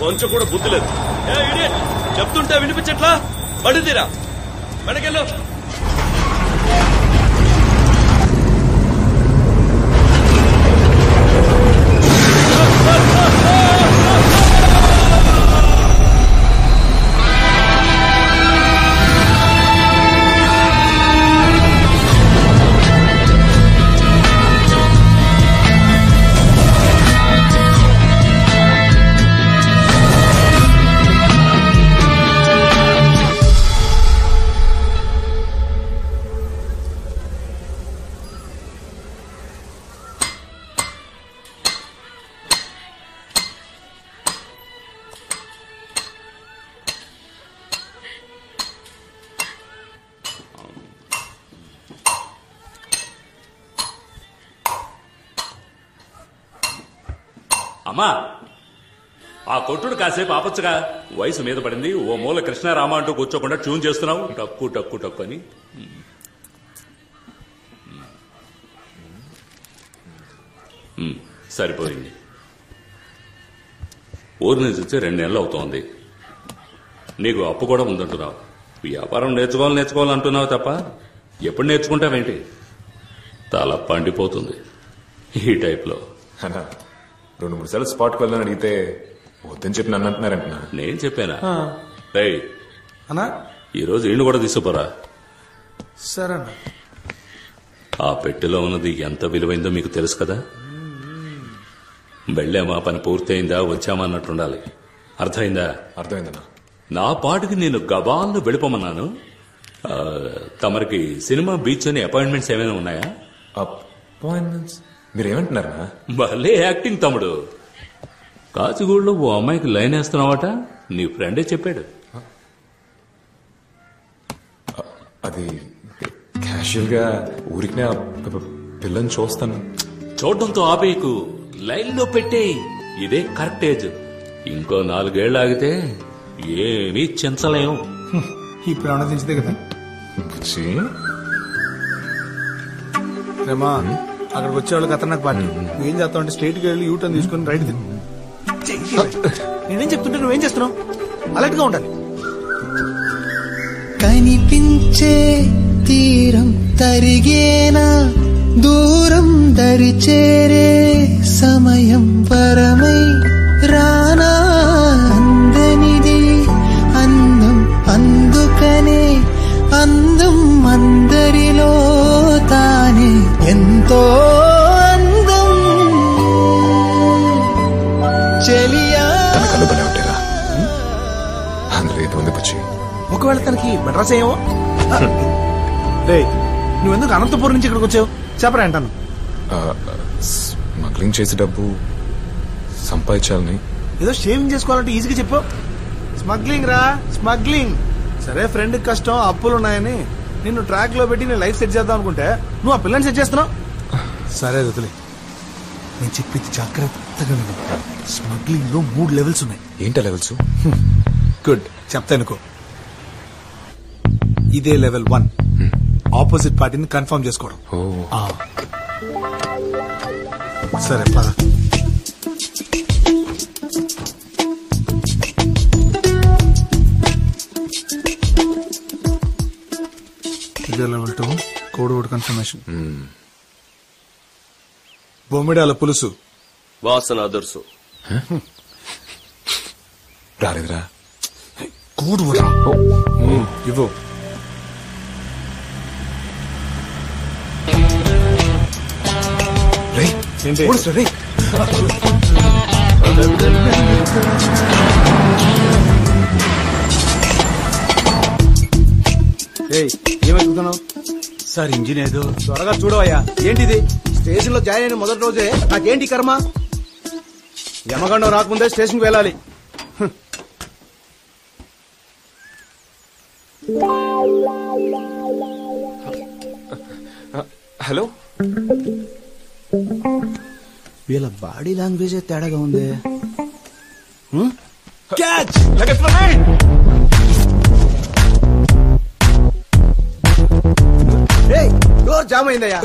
కొంచెం కూడా బుద్ధి లేదు. చెప్తుంటే వినిపించట్లా? పడితీరా వెనకెళ్ళు. అమ్మా, ఆ కొట్టుడు కాసేపు ఆపచ్చుగా. వయసు మీద పడింది. ఓ మూల కృష్ణారామ అంటూ కూర్చోకుండా ట్యూన్ చేస్తున్నావు. టక్కు టక్కు టక్కు అని. సరిపోయింది. ఊరి నుంచి వచ్చి 2 నెలలు అవుతోంది. నీకు అప్పు కూడా ఉందంటున్నావు. వ్యాపారం నేర్చుకోవాలంటున్నావు తప్ప ఎప్పుడు నేర్చుకుంటావేంటి? తల పండిపోతుంది ఈ టైప్లో. 2-3 సార్లు స్పాట్కి వెళ్ళని అడిగితే వద్దని చెప్పి నన్ను అంటున్నారంటున్నా. నేను చెప్పానా? అన్నా ఈరోజు ఈయన కూడా తీసుకుపోరా. సరే అన్న. ఆ పెట్టెలో ఉన్నది ఎంత విలువైందో మీకు తెలుసు కదా. వెళ్ళామా, పని పూర్తయిందా, వచ్చామా అన్నట్టుండాలి. అర్థమైందా? అర్థమైందన్నా. నా పాటుకి నేను గబాల్లో వెళ్ళిపోమన్నాను. తమరికి సినిమా, బీచ్ అని అపాయింట్మెంట్స్ ఏమైనా ఉన్నాయా? అపాయింట్మెంట్స్? మీరేమంటున్నారా? భలే యాక్టింగ్ తమ్ముడు. కాచిగూడలో ఓ అమ్మాయికి లైన్ వేస్తున్నావట. నీ ఫ్రెండే చెప్పాడు. అది క్యాషువల్ గా ఊరికి పిల్లని చూస్తాను. చూడడంతో ఆపేయకు, లైన్ లో పెట్టే. ఇదే కరెక్ట్ ఏజ్. ఇంకో 4 ఏళ్ళు ఆగితే ఏమీ చించలేం. ఇప్పుడు ఆనందించదే కదా. రేమా, అక్కడికి వచ్చేవాళ్ళకి ఖతర్నాక్ పార్టీ. నువ్వేం చేస్తావు అంటే స్ట్రైట్ గా వెళ్ళి యూటర్న్ తీసుకుని రైట్ తిను. నేనేం చెప్తుంటే నువ్వేం చేస్తున్నావు? అలర్ట్ గా ఉండాలి. కనిపించే తీరం తరిగేనా, దూరం దరి చేరే సమయం పరమై రానా, అందనిది అందం అందుకనే అందం అందరిలో తానే ఎంతో అందం. చెలియా అందులో ఏదో ఉంది బుచ్చి. ఒకవేళ తనకి మెడ్రాస్ ఏమో. నువ్వెందుకు అనంతపురం నుంచి ఇక్కడికి వచ్చావు చెప్పరా అంటాను. స్మగ్లింగ్ చేసే డబ్బు సంపాదించాలని. ఏదో షేవింగ్ చేసుకోవాలంటే ఈజీగా చెప్పావు. స్మగ్లింగ్ రా, స్మగ్లింగ్. సరే, ఫ్రెండ్ కష్టం, అప్పులు ఉన్నాయని నిన్ను ట్రాక్ లో పెట్టి నేను లైఫ్ సెట్ చేద్దాం అనుకుంటే నువ్వు ఆ పిల్లని సెట్ చేస్తున్నావు. సరే వదిలే, నేను చెప్పింది జాగ్రత్తగా విను. స్మగ్లింగ్ లో 3 లెవెల్స్ ఉన్నాయి. ఏంటా లెవెల్స్? గుడ్, చెప్తా అనుకో. ఇదే లెవెల్ 1, ఆపోజిట్ పార్టీని కన్ఫర్మ్ చేసుకోవడం. సరే పద. ఇదే లెవెల్ 2, కోడ్ వర్డ్ కన్ఫర్మేషన్. బొమ్మిడాల పులుసు వాసన అదర్సు. రాలేదురా. కోడ్ వర్డ్ ఇవ్వు. ఏంటి ఏమవుతున్నావు సార్? ఇంజిన్ ఏదో. త్వరగా చూడవయ్యా. ఏంటిది? స్టేషన్ లో జాయిన్ అయిన మొదటి రోజే నాకేంటి కర్మ? యమగండం రాకముందే స్టేషన్కి వెళ్ళాలి. హలో, వీళ్ళ బాడీ లాంగ్వేజ్ తేడాగా ఉంది. క్యాచ్! డోర్ జామ్ అయిందయ్యా.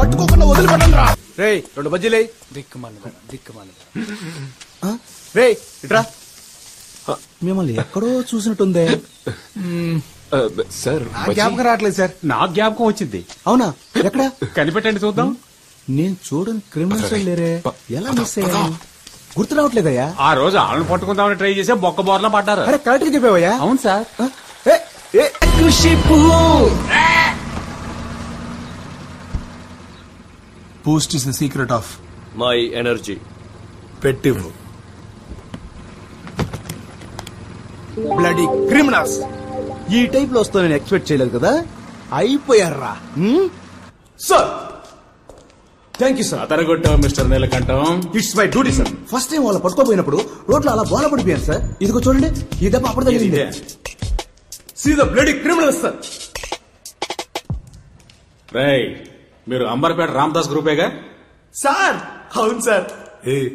పట్టుకోకుండా వదిలిపెట్టండి రా. రే 2 బజ్జీలే. దిక్కుమాలి రే ఇట్రా. మిమ్మల్ని ఎక్కడో చూసినట్టుందే. సార్ జ్ఞాపకం రావట్లేదు సార్. నాకు జ్ఞాపకం వచ్చింది. అవునా? ఎక్కడ కనిపెట్టండి చూద్దాం. నేను చూడని క్రిమినల్స్ లేరే, ఎలా మిస్ అయ్యాను? గుర్తు రావట్లేదయ్యా. ఆ రోజు ఆళ్ళని పట్టుకుందామని ట్రై చేసే బొక్క బోర్లా పడ్డారు. అరే కరెక్ట్ గా చెప్పావయ్యా. అవును sir. Boost is the secret of my energy. పెట్టివ్వు. Bloody criminals. ఈ టైప్ లో వస్తా నేను ఎక్స్పెక్ట్ చేయలేదు కదా. అయిపోయారా సార్? Thank you sir. అతరగొట్టావు mister Neelakantam. It's my duty sir. First time వాళ్ళ పట్టుకోపోయినప్పుడు రోడ్లో అలా బోల పడిపోయాను సార్. ఇదిగో చూడండి, ఈ దెబ్బ అప్పుడు తగిలింది. See the bloody criminals sir. రేయ్, మీరు అంబర్పేట రామదాస్ గ్రూపేగా? సార్ అవును సార్.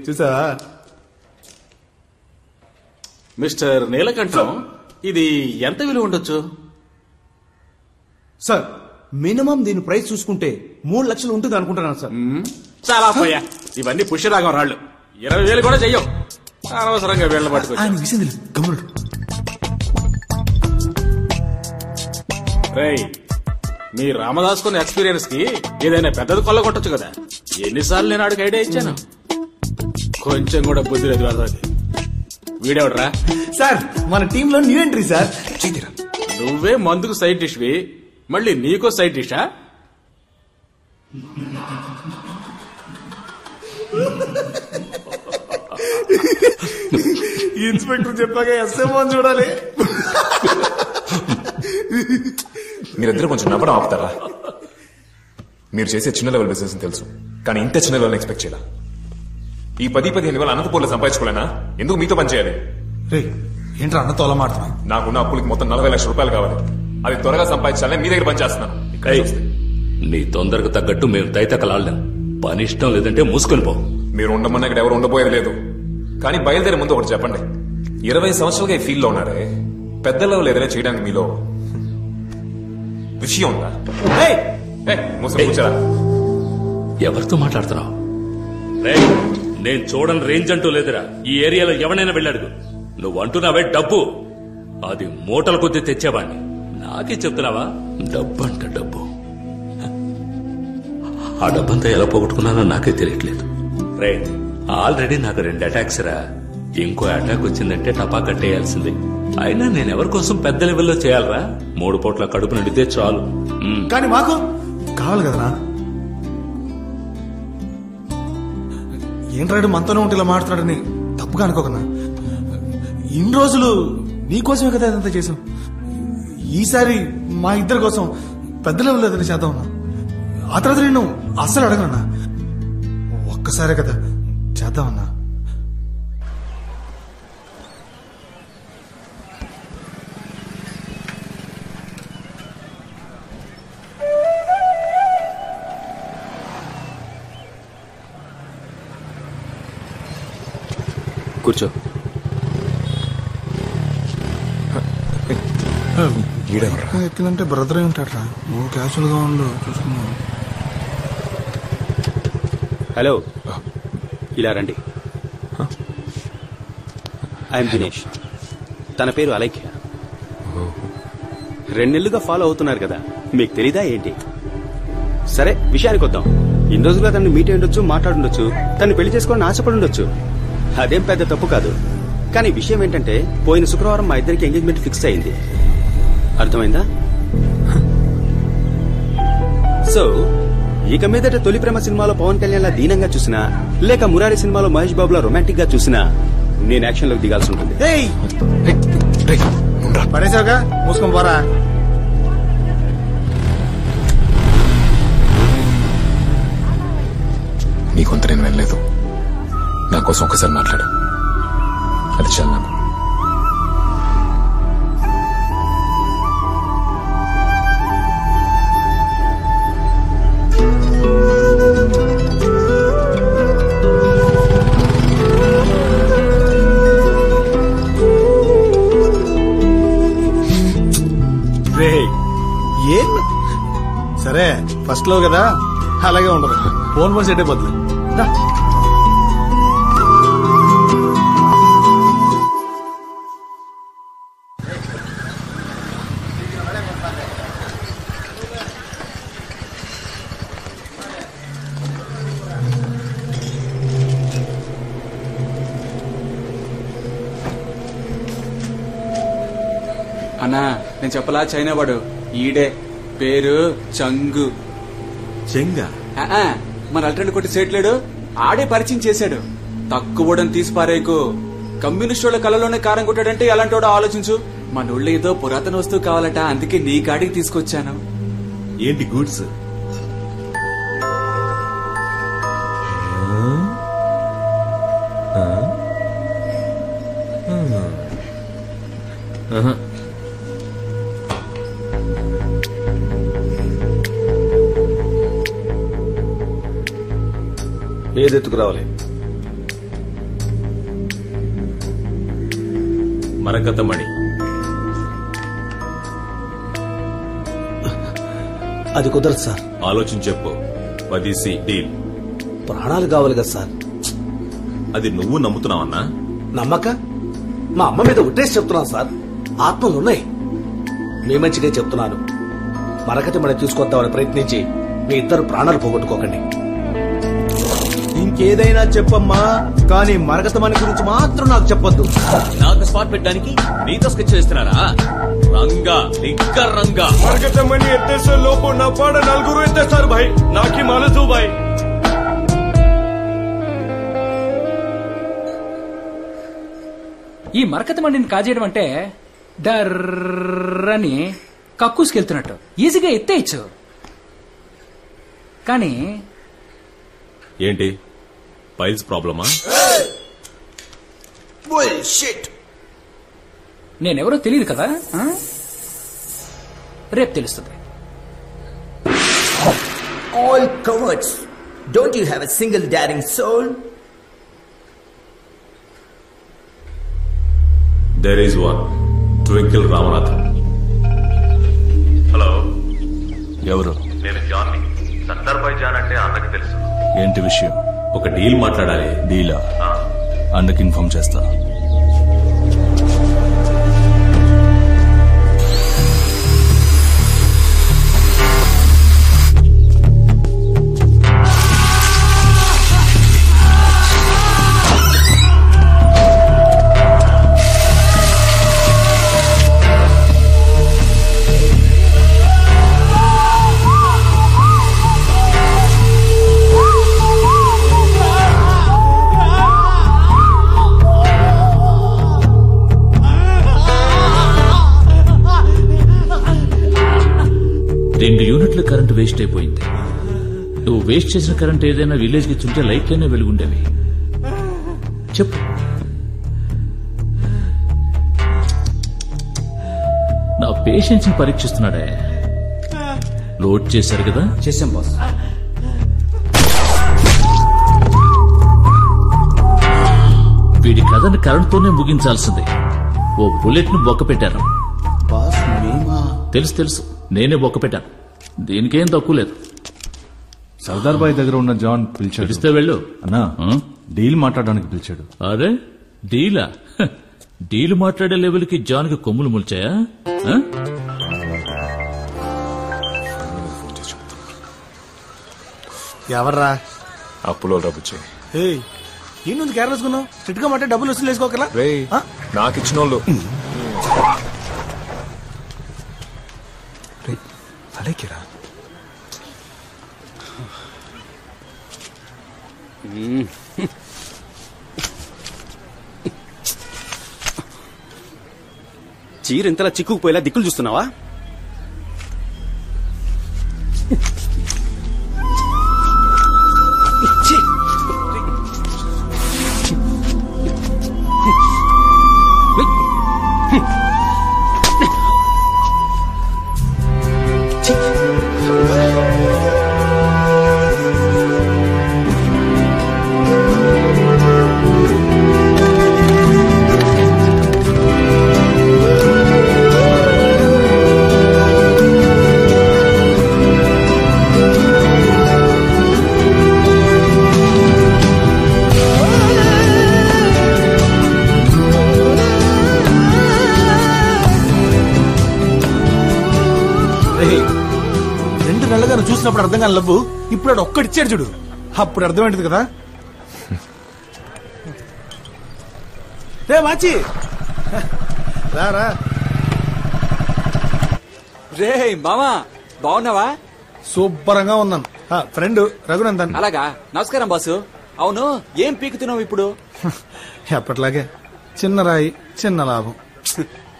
చూసా మిస్టర్ నీలకంఠం, ఇది ఎంత విలువ ఉండొచ్చు? సార్ మినిమం దీని ప్రైస్ చూసుకుంటే 3 లక్షలు ఉంటుంది అనుకుంటున్నాను సార్. చాలా పోయా, ఇవన్నీ పుష్యరాగం రాళ్ళు. 20,000 కూడా చెయ్యం. అనవసరంగా వీళ్ళ పట్టుకొచ్చి. రేయ్, మీ రామదాస్ కొన్న ఎక్స్పీరియన్స్ కి ఏదైనా పెద్దది కొల్లగొట్టచ్చు కదా. ఎన్నిసార్లు నేను ఆడికి ఐడియా ఇచ్చాను. కొంచెం కూడా బుద్ధి లేదు వాళ్ళది. వీడెవడరా? సార్ మన టీమ్ లో న్యూ ఎంట్రీ సార్. నువ్వే మందుకు సైడ్ డిష్వి, మళ్ళీ నీకో సైడ్ డిషా? ఇన్స్పెక్టర్ చెప్పాక ఎస్ఎంఓ చూడాలి. మీరిద్దరు కొంచెం నవ్వడం ఆపుతారా? మీరు చేసే చిన్న లెవెల్ బిజినెస్ తెలుసు, కానీ ఇంత చిన్న లెవెల్ ఎక్స్పెక్ట్ చేయాల. ఈ 10-15 వేల అనంతపూర్లో సంపాదించుకోలేనా? ఎందుకు మీతో పని చేయాలి? రే ఏంట్రా అన్నతో అలా మాడుతున్నావు? నాకున్న అప్పులకి మొత్తం 40 లక్షల రూపాయలు కావాలి. అది త్వరగా సంపాదించాలని మీ దగ్గర పని చేస్తున్నాను. నీ తొందరకు తగ్గట్టు మేము తైతకలాడలేం. పని ఇష్టం లేదంటే మూసుకొని పో. మీరు ఉండమన్నా ఇక్కడ ఎవరు ఉండబోయేది లేదు. కానీ బయలుదేరే ముందు ఒకటి చెప్పండి. 20 సంవత్సరాలుగా ఈ ఫీల్డ్ లో ఉన్నారే, పెద్ద లెవెల్ ఏదైనా చేయడానికి మీలో విషయం ఉందా? కూర్చోరా. ఎవరితో మాట్లాడుతున్నావు? నేను చూడని రేంజ్ అంటూ లేదురా. ఈ ఏరియాలో ఎవరైనా వెళ్ళాడు. నువ్వు అంటున్నావే డబ్బు, అది మూటల కొద్దీ తెచ్చేవాడిని. నాకే చెప్తున్నావా? డబ్బు అంట డబ్బు. ఆ డబ్బంతా ఎలా పోగొట్టుకున్నానో నాకే తెలియట్లేదు. రే, ఆల్రెడీ నాకు 2 అటాక్స్ రా. ఇంకో అటాక్ వచ్చిందంటే టపా కట్టేయాల్సిందే. అయినా నేను ఎవరి కోసం పెద్ద లెవెల్లో చేయాలరా? 3 పూట్ల కడుపు నిండితే చాలు. కానీ మాకు కావాలి కదరా. ఏంట్రాడు మనతోనే ఉంటే ఇలా మాట్లాడని తప్పుగా అనుకోకన్నా. ఇన్ని రోజులు నీకోసమే కదా ఇదంతా చేసాం. ఈసారి మా ఇద్దరి కోసం పెద్ద లెవెల్ ఏదైనా చేద్దామన్నా. ఆ తర్వాత నేను అస్సలు అడగనన్నా. ఒక్కసారే కదా చేద్దామన్నా. కూర్చో. ఎక్కిందంటే బ్రదర్ అయి ఉంటాడరా. నువ్వు క్యాజువల్ గా ఉండు, చూసుకున్నావు. హలో, ఇలా రండి. ఐఎమ్ దినేష్. తన పేరు అలైఖ్య. 2 నెలలుగా ఫాలో అవుతున్నారు కదా, మీకు తెలీదా ఏంటి? సరే, విషయానికి వద్దాం. ఇన్ని రోజులుగా తనని మీట్ అయ్యుండొచ్చు, మాట్లాడుండొచ్చు, తను పెళ్లి చేసుకోవాలని ఆశపడి ఉండొచ్చు. అదేం పెద్ద తప్పు కాదు. కానీ విషయం ఏంటంటే, పోయిన శుక్రవారం మా ఇద్దరికి ఎంగేజ్మెంట్ ఫిక్స్ అయింది. అర్థమైందా? సో ఇక మీదట తొలి ప్రేమ సినిమాలో పవన్ కళ్యాణ్ లా దీనంగా చూసినా, లేక మురారి సినిమాలో మహేష్ బాబులా రొమాంటిక్ గా చూసినా, నేను యాక్షన్ లోకి దిగాల్సి ఉంటుంది. పడేసావుగా, మూసుకొని పోరా. నీకొంత నేను వెళ్ళలేదు. నా కోసం ఒకసారి మాట్లాడు, అది చాలు నాకు. సరే ఫస్ట్ లో కదా, అలాగే ఉండదు. ఫోన్ ఫోన్ సెట్ అయిపోతుంది. అన్నా నేను చెప్పలా చైనా వాడు ఈడే, పేరు చంగు. చెంగా మన అల్టెండ్ కొట్టి సేట్లేడు, ఆడే పరిచయం చేశాడు. తక్కువడని తీసి పారేకు. కమ్యూనిస్ట్ వాళ్ళ కళలోనే కారం కొట్టాడంటే ఎలాంటి వాడో ఆలోచించు. మన ఊళ్ళో ఏదో పురాతన వస్తువు కావాలట, అందుకే నీ కాడికి తీసుకొచ్చాను. ఏంటి గూడ్స్? ఏదెత్తుకు రావాలి? మరకతమణి. అది కుదరదు సార్. ఆలోచించి చెప్పు. 10C deal. ప్రాణాలు కావాలి కదా సార్. అది నువ్వు నమ్ముతున్నావన్నా? నమ్మక మా అమ్మ మీద ఉట్టేసి చెప్తున్నాను సార్. ఆత్మలున్నాయి. మీ మంచిగా చెప్తున్నాను. మరకతమణి తీసుకొద్దామని ప్రయత్నించి మీ ఇద్దరు ప్రాణాలు పోగొట్టుకోకండి. ఇంకేదైనా చెప్పమ్మా, కానీ మరకతమణి గురించి మాత్రం నాకు చెప్పొద్దు. నాకు స్పాట్ పెట్టడానికి నీతో స్కెచ్ చేస్తున్నారా? రంగా నిక్కర్ రంగా మరకతమణి ఎత్తేసే లోపు నా పాడ నలుగురు ఎత్తేస్తారు భాయ్. నాకి మనసు భాయ్. ఈ మరకతమణిని కాజేయడం అంటే డర్రని కక్కుసుకెళ్తున్నట్టు ఈజీగా ఎత్తేయచ్చు. కానీ ఏంటి ఫైల్స్ ప్రాబ్లమా? నేనెవరో తెలియదు కదా, రేపు తెలుస్తుంది. All cowards. Don't you have a single daring soul? There is one. Twinkle Ramanathan. Hello, ఎవరు? నేను జాన్ ని. సత్తర్బాయ్ జాన్ అంటే అన్నకి తెలుసు. ఏంటి విషయం? ఒక డీల్ మాట్లాడాలి. డీలా? అన్నకి ఇన్ఫార్మ్ చేస్తా. కరెంట్ వేస్ట్ అయిపోయింది. నువ్వు వేస్ట్ చేసిన కరెంట్ ఏదైనా విలేజ్ కి చుంటే లైట్లనే వెలుగుండేవి. చెప్పు. నా పేషెన్స్ ని పరీక్షిస్తున్నాడే. లోడ్ చేశారు కదా? చేశాం బాస్. వీడి కథని కరెంట్తోనే ముగించాల్సింది. ఓ బుల్లెట్ ను బొక్క పెట్టారు. తెలుసు, నేనే బొక్క పెట్టాను. దీనికేం తక్కువ లేదు. సర్దార్ బాయ్ దగ్గర ఉన్న జాన్ పిలిచాడు. పిలిస్తే వెళ్ళు అన్నా. డీల్ మాట్లాడడానికి పిలిచాడు. అరే డీలా? డీల్ మాట్లాడే లెవెల్ కి జాన్ కి కొమ్ములు ముల్చాయా? ఎవర్రా? అప్పులో డబ్బు చేయి. ఈ నుండి కేరళకున్నావు. చిట్టుగా మాట డబ్బులు వసూలు వేసుకోకలా? నాకు ఇచ్చిన వాళ్ళు అలాగేరా. చీర ఇంతలా చిక్కుకుపోయేలా దిక్కులు చూస్తున్నావా? అతను చూసినప్పుడు అర్థం కాని లవ్వు ఇప్పుడు ఆడు ఒక్కడిచ్చాడు చూడు, అప్పుడు అర్థమైంది కదా. రే మాచి రా. రే మామా బాగున్నావా? సూపరంగా ఉన్నాను. ఫ్రెండ్ రఘునందన్. అలాగా, నమస్కారం బాసు. అవును, ఏం పీకుతున్నావు ఇప్పుడు? ఎప్పట్లాగే చిన్న రాయి చిన్న లాభం.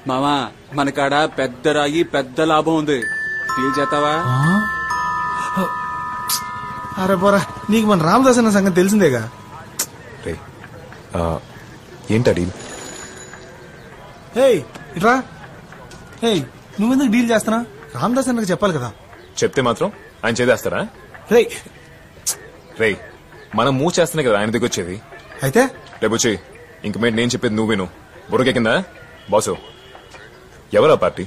మామా మన కాడ పెద్ద రాయి పెద్ద లాభం ఉంది, డీల్ చేస్తావా? అరే పోరా, నీకు మన రామదాస్ అన్న సంగతి తెలిసిందేగా. ఏంటా డీల్? ఇట్రా. నువ్వెందుకు డీల్ చేస్తున్నా? రామదాస్ అన్నకు చెప్పాలి కదా. చెప్తే మాత్రం ఆయన చేదేస్తారా? రే మనం మూవ్ చేస్తున్నాయి కదా ఆయన దగ్గర వచ్చేది. అయితే రేపొచ్చి ఇంక మీద నేను చెప్పేది నువ్వు విను. బుర్రకెక్కిందా బాసు? ఎవరా పార్టీ?